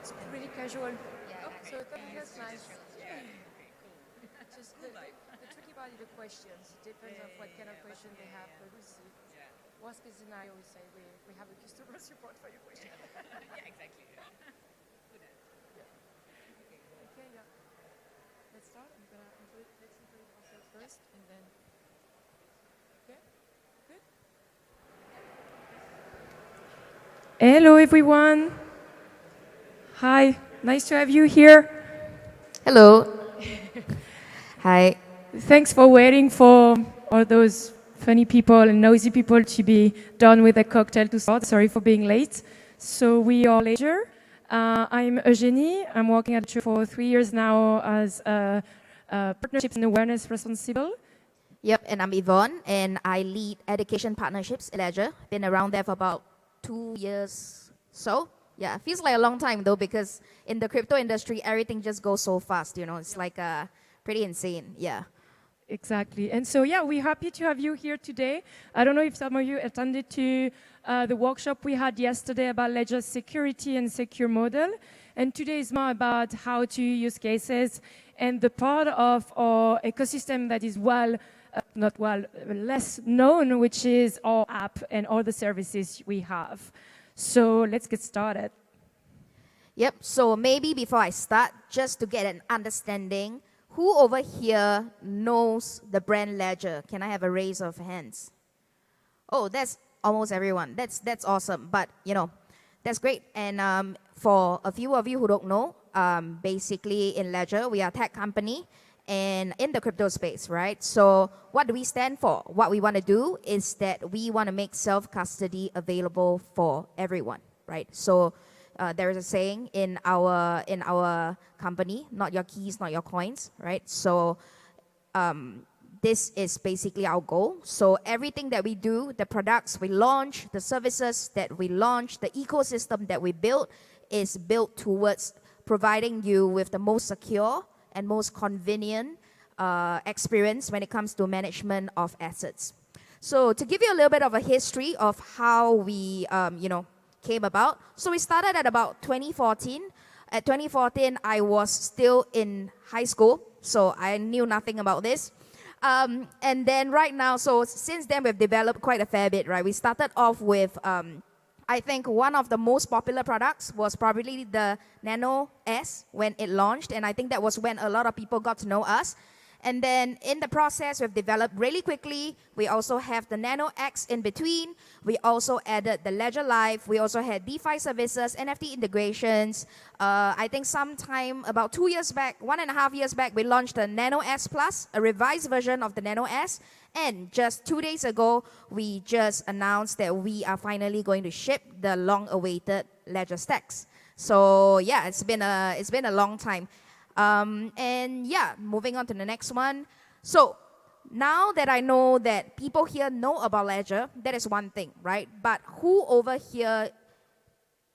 It's really casual. Yeah, Oh, so exactly. that's nice. Yeah, pretty cool. Just the tricky part is the questions. It depends on what kind of question they have, but we'll see. Yeah. Worst case scenario, we say we have a customer support for your question. Yeah, exactly. Do that. Okay, yeah. Let's start. Let's introduce ourselves first, and then. Okay. Good. Hello, everyone. Hi. Nice to have you here. Hello. Hi. Thanks for waiting for all those funny people and noisy people to be done with a cocktail to start. Sorry for being late. So we are Leisure. I'm Eugénie. I'm working at Leisure for 3 years now as partnerships and awareness responsible. Yep, and I'm Yvonne, and I lead education partnerships at Ledger. Been around there for about 2 years. So, yeah, feels like a long time though, because in the crypto industry, everything just goes so fast. It's like pretty insane. Yeah. Exactly. And so, yeah, we're happy to have you here today. I don't know if some of you attended to the workshop we had yesterday about Ledger security and secure model. And today is more about how to use cases and the part of our ecosystem that is less known, which is our app and all the services we have. So let's get started. Yep, so maybe before I start, just to get an understanding, who over here knows the brand Ledger? Can I have a raise of hands? Oh, that's almost everyone. That's awesome. But, that's great. And for a few of you who don't know, basically in Ledger, we are a tech company and in the crypto space, right? So what do we stand for? What we want to do is that we want to make self-custody available for everyone, right? So there is a saying in our company, not your keys, not your coins, right? So this is basically our goal. So everything that we do, the products we launch, the services that we launch, the ecosystem that we build is built towards providing you with the most secure and most convenient experience when it comes to management of assets. So to give you a little bit of a history of how we, came about. So we started at about 2014. At 2014, I was still in high school, so I knew nothing about this. And then right now, so since then we've developed quite a fair bit, right? We started off with, I think one of the most popular products was probably the Nano S when it launched, and I think that was when a lot of people got to know us. And then in the process, we've developed really quickly. We also have the Nano X in between. We also added the Ledger Live. We also had DeFi services, NFT integrations. I think sometime about 2 years back, 1.5 years back, we launched the Nano S Plus, a revised version of the Nano S. And just 2 days ago, we just announced that we are finally going to ship the long-awaited Ledger Stacks. So yeah, it's been a long time. And yeah, moving on to the next one. So now that I know that people here know about Ledger, that is one thing, right? But who over here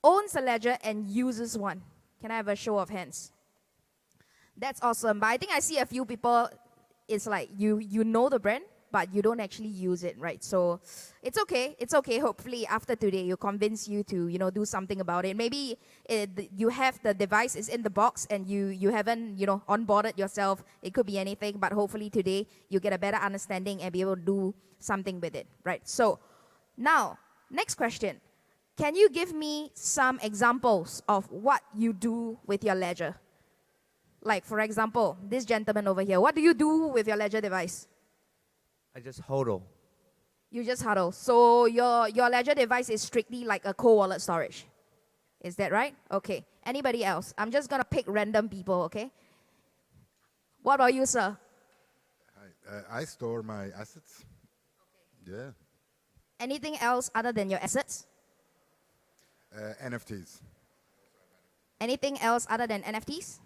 owns a Ledger and uses one? Can I have a show of hands? That's awesome. But I think I see a few people, it's like you know the brand, but you don't actually use it, right? So it's okay. It's okay. Hopefully after today, you convince you to, do something about it. Maybe you have the device is in the box and you haven't, onboarded yourself. It could be anything, but hopefully today you get a better understanding and be able to do something with it, right? So now, next question. Can you give me some examples of what you do with your Ledger? Like, for example, this gentleman over here. What do you do with your Ledger device? I just hodl. You just huddle. So your Ledger device is strictly like a cold wallet storage. Is that right? Okay. Anybody else? I'm just going to pick random people, okay? What about you, sir? I store my assets. Okay. Yeah. Anything else other than your assets? NFTs. Anything else other than NFTs?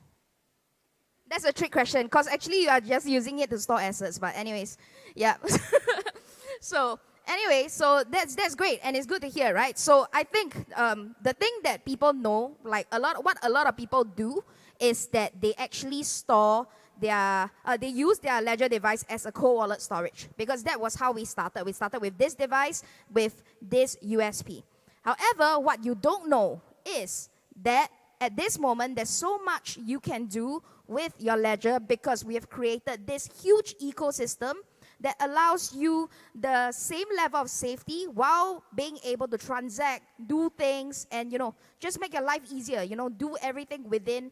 That's a trick question, because actually you are just using it to store assets. But anyways, yeah. So that's great, and it's good to hear, right? So I think the thing that people know, like what a lot of people do, is that they actually store they use their Ledger device as a cold wallet storage, because that was how we started. We started with this device with this USP. However, what you don't know is that at this moment, there's so much you can do with your ledger because we have created this huge ecosystem that allows you the same level of safety while being able to transact, do things, and just make your life easier. Do everything within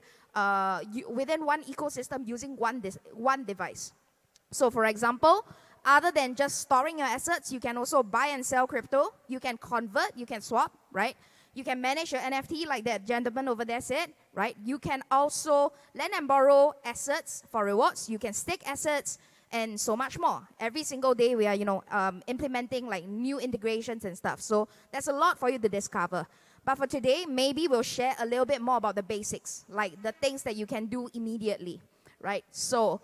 within one ecosystem using one device. So, for example, other than just storing your assets, you can also buy and sell crypto. You can convert, you can swap, right? You can manage your NFT like that gentleman over there said, right? You can also lend and borrow assets for rewards. You can stake assets and so much more. Every single day we are, implementing like new integrations and stuff. So there's a lot for you to discover. But for today, maybe we'll share a little bit more about the basics, like the things that you can do immediately, right? So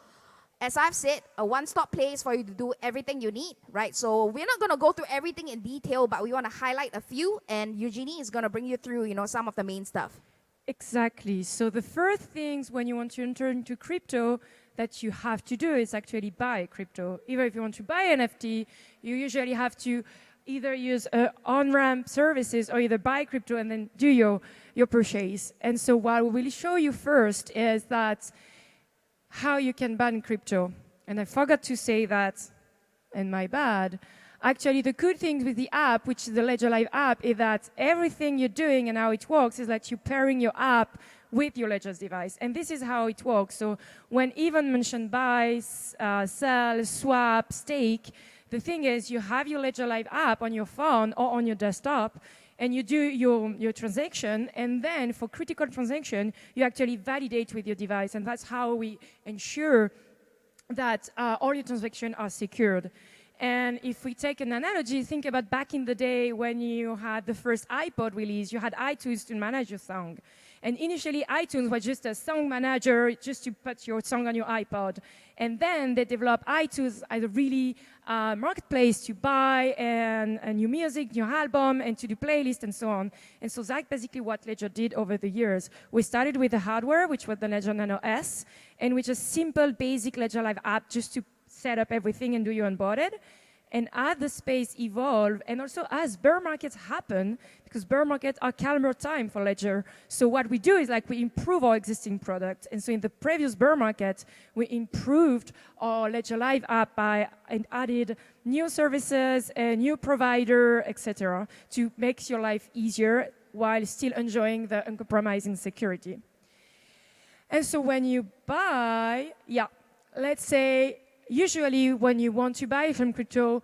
as I've said, a one-stop place for you to do everything you need, right? So we're not going to go through everything in detail, but we want to highlight a few, and Eugénie is going to bring you through, some of the main stuff. Exactly. So the first things when you want to enter into crypto that you have to do is actually buy crypto. Even if you want to buy NFT, you usually have to either use on-ramp services or either buy crypto and then do your purchase. And so what we will show you first is that how you can ban crypto. And I forgot to say that, and my bad. Actually, the good thing with the app, which is the Ledger Live app, is that everything you're doing and how it works is that you're pairing your app with your Ledger's device. And this is how it works. So when Yvonne mentioned buy, sell, swap, stake, the thing is you have your Ledger Live app on your phone or on your desktop, and you do your transaction, and then for critical transaction, you actually validate with your device, and that's how we ensure that all your transactions are secured. And if we take an analogy, think about back in the day when you had the first iPod release, you had iTunes to manage your song. And initially, iTunes was just a song manager just to put your song on your iPod. And then they developed iTunes as a really marketplace to buy a new music, new album, and to do playlists and so on. And so that's basically what Ledger did over the years. We started with the hardware, which was the Ledger Nano S, and with a simple, basic Ledger Live app just to set up everything and do your onboarded. And as the space evolved, and also as bear markets happen, because bear markets are calmer time for Ledger. So what we do is we improve our existing product. And so in the previous bear market, we improved our Ledger Live app and added new services, a new provider, etc., to make your life easier while still enjoying the uncompromising security. And so when you buy, let's say, usually when you want to buy from crypto,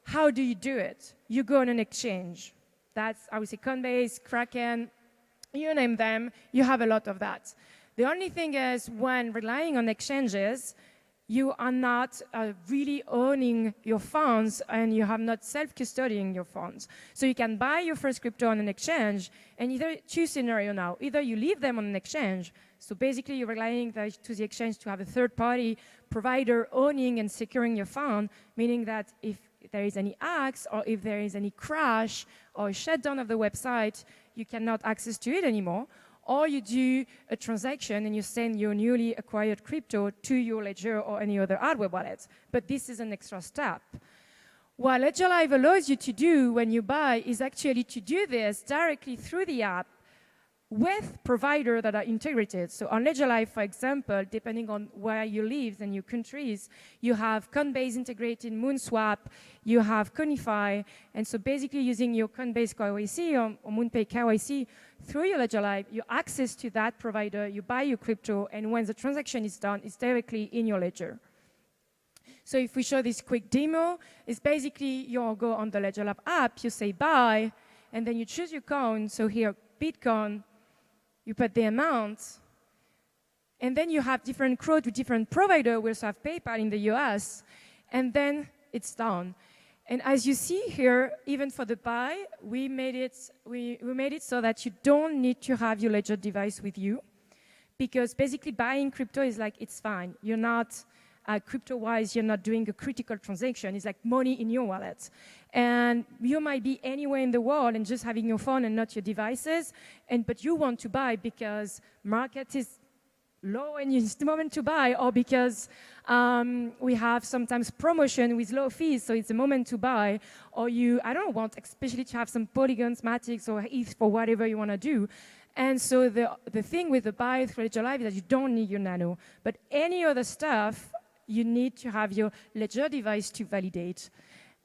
how do you do it? You go on an exchange. That's, I would say, Coinbase, Kraken, you name them, you have a lot of that. The only thing is when relying on exchanges, you are not really owning your funds and you have not self-custodying your funds. So you can buy your first crypto on an exchange, and either two scenarios now. Either you leave them on an exchange, so basically you're relying to the exchange to have a third-party provider owning and securing your fund, meaning that if there is any hacks or if there is any crash or shutdown of the website, you cannot access to it anymore. Or you do a transaction and you send your newly acquired crypto to your Ledger or any other hardware wallet. But this is an extra step. What Ledger Live allows you to do when you buy is actually to do this directly through the app with providers that are integrated. So on Ledger Live, for example, depending on where you live and your countries, you have Coinbase integrated Moonswap, you have Coinify, and so basically using your Coinbase KYC or MoonPay KYC through your Ledger Live, you access to that provider, you buy your crypto, and when the transaction is done, it's directly in your ledger. So if we show this quick demo, it's basically you'll go on the Ledger Live app, you say buy, and then you choose your coin. So here, Bitcoin, you put the amount, and then you have different quotes with different providers. We also have PayPal in the US, and then it's done. And as you see here, even for the buy, we made it so that you don't need to have your Ledger device with you, because basically buying crypto is it's fine. You're not crypto-wise, you're not doing a critical transaction. It's like money in your wallet. And you might be anywhere in the world and just having your phone and not your devices, but you want to buy because market is low and it's the moment to buy, or because we have sometimes promotion with low fees, so it's the moment to buy, or you, I don't want especially to have some Polygons, Matics, or ETH for whatever you want to do. And so the thing with the buy through Ledger Live is that you don't need your Nano. But any other stuff, you need to have your Ledger device to validate.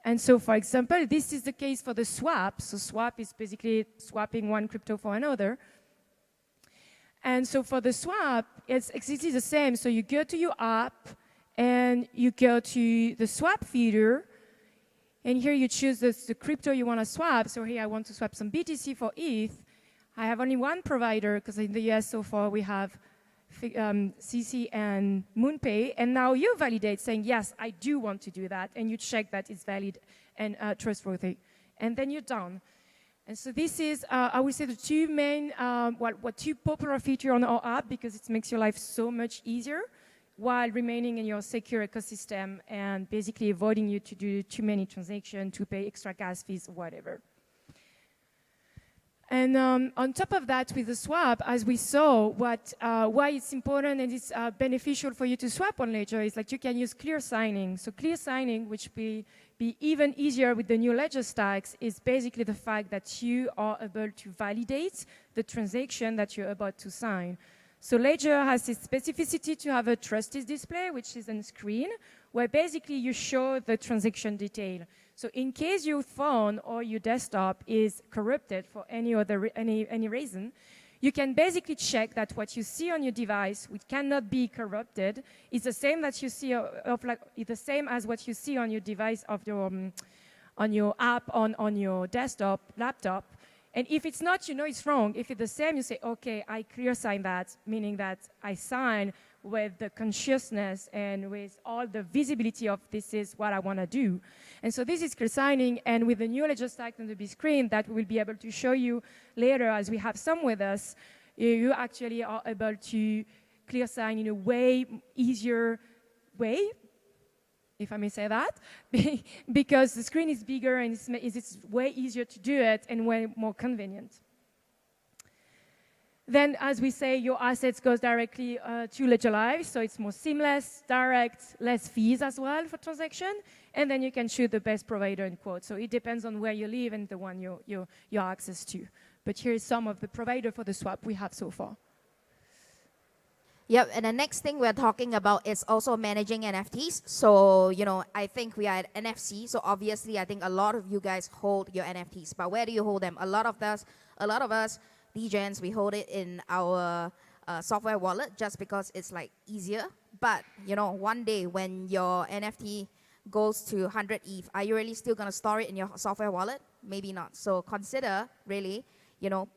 And so, for example, this is the case for the swap. So swap is basically swapping one crypto for another. And so for the swap, it's exactly the same. So you go to your app, and you go to the swap feeder, and here you choose the crypto you want to swap. So here I want to swap some BTC for ETH. I have only one provider, because in the US so far we have CC and MoonPay, and now you validate saying, yes, I do want to do that, and you check that it's valid and trustworthy, and then you're done. And so this is, I would say, the two main, two popular features on our app, because it makes your life so much easier while remaining in your secure ecosystem and basically avoiding you to do too many transactions, to pay extra gas fees, whatever. And on top of that, with the swap, as we saw, why it's important and it's beneficial for you to swap on Ledger is like you can use clear signing. So clear signing, which will be even easier with the new Ledger stacks, is basically the fact that you are able to validate the transaction that you're about to sign. So Ledger has this specificity to have a trusted display, which is on the screen, where basically you show the transaction detail. So in case your phone or your desktop is corrupted for any reason, you can basically check that what you see on your device, which cannot be corrupted, is the same that you see the same as what you see on your device of your on your app on your desktop, laptop. And if it's not, you know it's wrong. If it's the same, you say, okay, I clear sign that, meaning that I sign with the consciousness and with all the visibility of this is what I want to do. And so this is clear signing, and with the new Ledger stack on the big screen that we will be able to show you later as we have some with us, you actually are able to clear sign in a way easier way, if I may say that, because the screen is bigger and it's way easier to do it and way more convenient. Then, as we say, your assets goes directly to Ledger Live, so it's more seamless, direct, less fees as well for transaction, and then you can choose the best provider in quote. So it depends on where you live and the one you access to. But here is some of the provider for the swap we have so far. Yep, and the next thing we're talking about is also managing NFTs. So, I think we are at NFC, so obviously I think a lot of you guys hold your NFTs. But where do you hold them? A lot of us, DJs, we hold it in our software wallet just because it's like easier. But, one day when your NFT goes to 100 ETH, are you really still going to store it in your software wallet? Maybe not. So consider really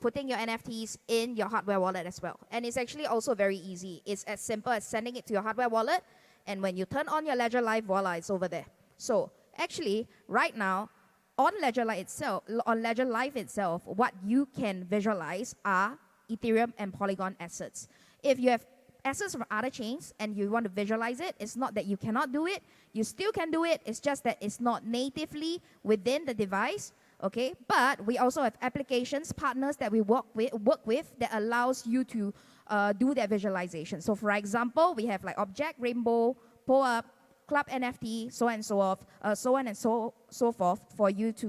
putting your NFTs in your hardware wallet as well. And it's actually also very easy. It's as simple as sending it to your hardware wallet, and when you turn on your Ledger Live, voila, it's over there. So actually, right now, on Ledger Live itself, what you can visualize are Ethereum and Polygon assets. If you have assets from other chains and you want to visualize it, it's not that you cannot do it. You still can do it. It's just that it's not natively within the device. Okay, but we also have applications, partners that we work with that allows you to do that visualization. So for example, we have like Object, Rainbow, PoUp, Club NFT, so on and so forth for you to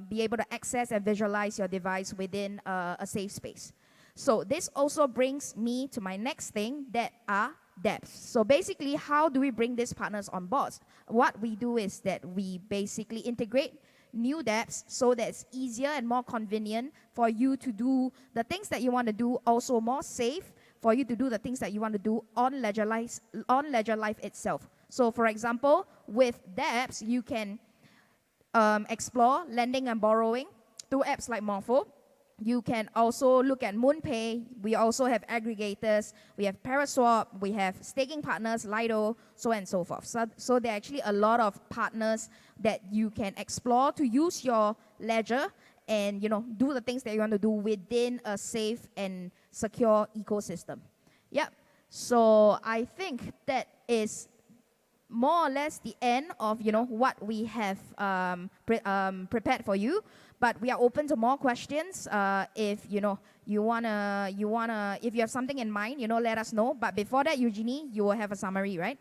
be able to access and visualize your device within a safe space. So this also brings me to my next thing, that are dApps. So basically, how do we bring these partners on board? What we do is that we basically integrate new dApps so that it's easier and more convenient for you to do the things that you want to do, also more safe for you to do the things that you want to do on Ledger Live itself. So for example, with dApps, you can explore lending and borrowing through apps like Morpho. You can also look at MoonPay. We also have aggregators. We have Paraswap. We have staking partners, Lido, so on and so forth. So there are actually a lot of partners that you can explore to use your ledger and do the things that you want to do within a safe and secure ecosystem. Yep. So I think that is more or less the end of what we have prepared for you. But we are open to more questions. If you wanna, if you have something in mind, let us know. But before that, Eugénie, you will have a summary, right?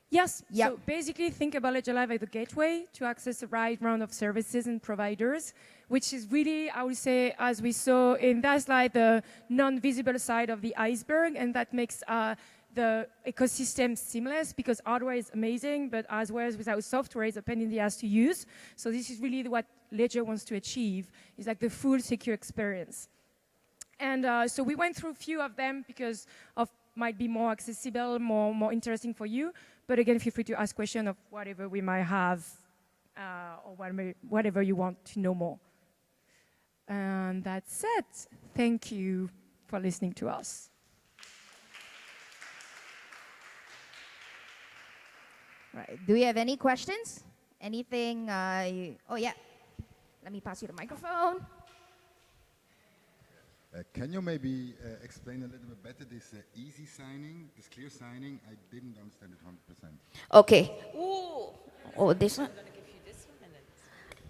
Yes. Yep. So basically, think about Ledger Live as a gateway to access a wide round of services and providers, which is really, I would say, as we saw in that slide, the non-visible side of the iceberg, and that makes the ecosystem seamless because hardware is amazing, but as well as without software, it's a pain in the ass to use. So this is really what Ledger wants to achieve, is like the full secure experience. And so we went through a few of them because of might be more accessible, more interesting for you. But again, feel free to ask questions of whatever we might have or whatever you want to know more. And that's it. Thank you for listening to us. Right. Do we have any questions? Anything? Oh, yeah. Let me pass you the microphone. Can you maybe explain a little bit better this easy signing, this clear signing? I didn't understand it 100%. Okay. Ooh. Oh, this one?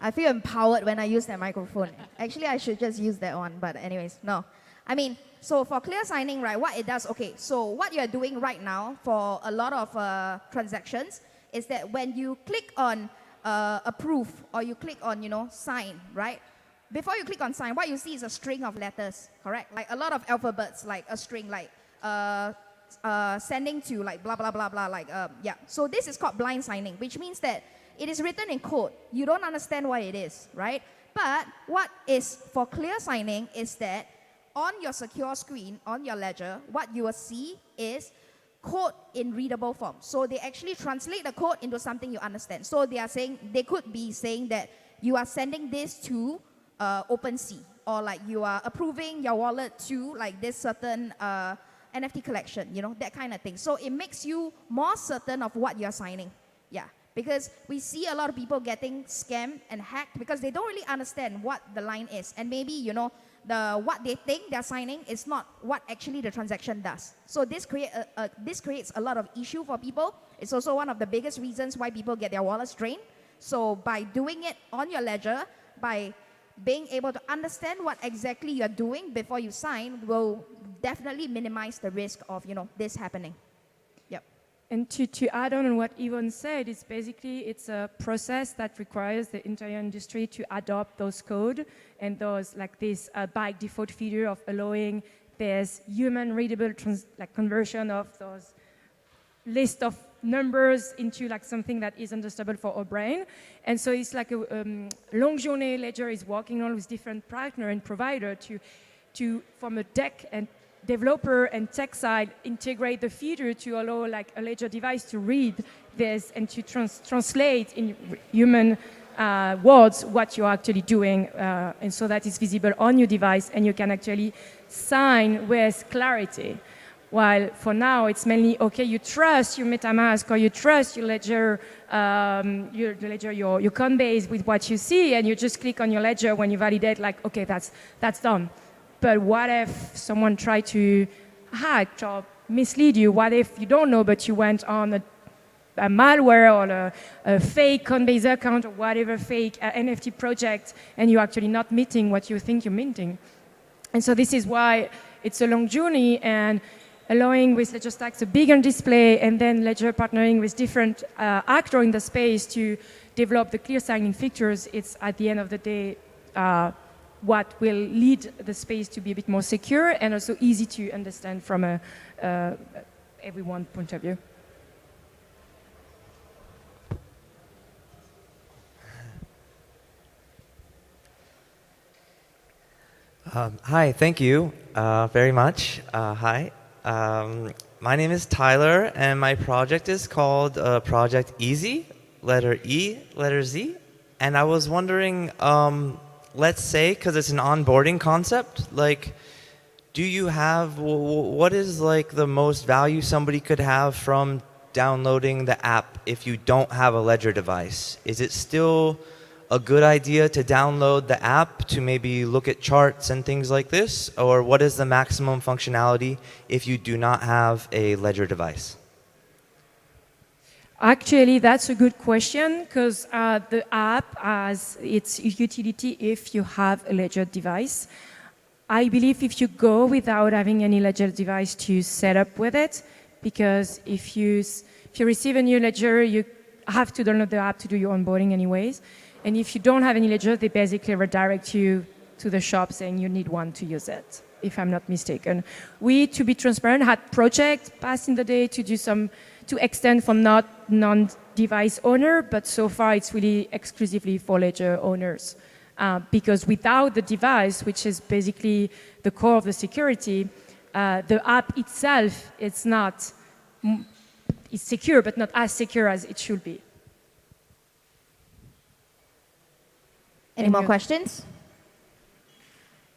I feel empowered when I use that microphone. Actually, I should just use that one, but anyways, no. I mean, so for clear signing, right, what it does, okay, so what you're doing right now for a lot of transactions is that when you click on approve or you click on, sign, right? Before you click on sign, what you see is a string of letters, correct? Like a lot of alphabets, like a string, like sending to like blah, blah, blah, blah, like, yeah. So this is called blind signing, which means that it is written in code. You don't understand what it is, right? But what is for clear signing is that on your secure screen, on your ledger, what you will see is code in readable form. So they actually translate the code into something you understand. So they could be saying that you are sending this to OpenSea, or like you are approving your wallet to like this certain NFT collection, that kind of thing. So it makes you more certain of what you're signing. Yeah, because we see a lot of people getting scammed and hacked because they don't really understand what the line is. And maybe, what they think they're signing is not what actually the transaction does. So this creates a lot of issue for people. It's also one of the biggest reasons why people get their wallets drained. So by doing it on your ledger, by being able to understand what exactly you're doing before you sign will definitely minimize the risk of, this happening. Yep. And to add on what Yvonne said, it's a process that requires the entire industry to adopt those code and those like this by default feature of allowing this human readable conversion of those list of numbers into like something that is understandable for our brain. And so it's like a long journey Ledger is working on with different partner and provider to from a tech and developer and tech side integrate the feature to allow like a Ledger device to read this and to translate in human words what you're actually doing, and so that is visible on your device and you can actually sign with clarity. While for now, it's mainly, okay, you trust your MetaMask or you trust your Ledger, your Coinbase with what you see, and you just click on your Ledger when you validate, like, okay, that's done. But what if someone tried to hack or mislead you? What if you don't know, but you went on a malware or a fake Coinbase account or whatever fake NFT project, and you're actually not meeting what you think you're minting? And so this is why it's a long journey, and allowing with Ledger Stacks a bigger display, and then Ledger partnering with different actors in the space to develop the clear signing features, it's at the end of the day what will lead the space to be a bit more secure and also easy to understand from everyone point of view. Hi, thank you very much. Hi. My name is Tyler, and my project is called Project Easy, letter E, letter Z. And I was wondering, let's say, because it's an onboarding concept, like, do you have, what is like the most value somebody could have from downloading the app if you don't have a Ledger device? Is it still a good idea to download the app to maybe look at charts and things like this? Or what is the maximum functionality if you do not have a Ledger device? Actually, that's a good question because the app has its utility if you have a Ledger device. I believe if you go without having any Ledger device to set up with it, because if you receive a new ledger, you have to download the app to do your onboarding anyways. And if you don't have any ledger, they basically redirect you to the shop saying you need one to use it, if I'm not mistaken. We, to be transparent, had projects past in the day to do to extend for non-device owner, but so far it's really exclusively for ledger owners. Because without the device, which is basically the core of the security, the app itself, it's secure, but not as secure as it should be. Any more questions?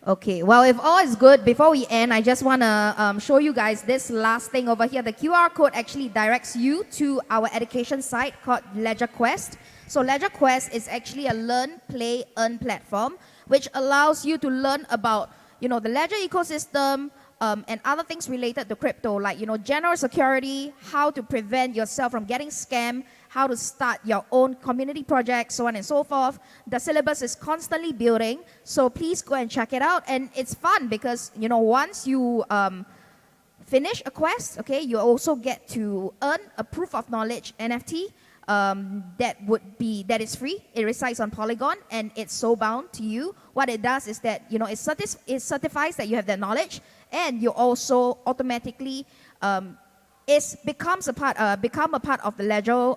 Okay, well, if all is good, before we end, I just want to show you guys this last thing over here. The QR code actually directs you to our education site called Ledger Quest. So Ledger Quest is actually a learn, play, earn platform, which allows you to learn about, the Ledger ecosystem, and other things related to crypto, like, general security, how to prevent yourself from getting scammed, how to start your own community project, so on and so forth. The syllabus is constantly building, so please go and check it out. And it's fun because, once you finish a quest, okay, you also get to earn a proof of knowledge NFT that is free. It resides on Polygon, and it's so bound to you. What it does is that, it certifies that you have that knowledge, and you also automatically become a part of the Ledger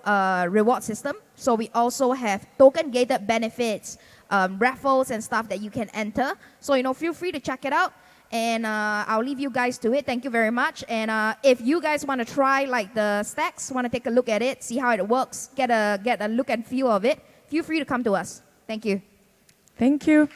reward system. So we also have token gated benefits, raffles and stuff that you can enter. So feel free to check it out, and I'll leave you guys to it. Thank you very much. And if you guys want to try like the stacks, want to take a look at it, see how it works, get a look and feel of it, feel free to come to us. Thank you. Thank you.